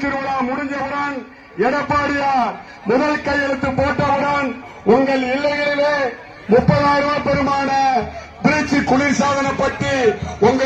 திருவிழா முடிஞ்சவுடன் எடப்பாடியார் முதல் கையெழுத்து போட்டவுடன் உங்கள் இல்லங்களிலே 30,000 ரூபாய் பெருமான திருச்சி குளிர்சாதன பட்டி உங்க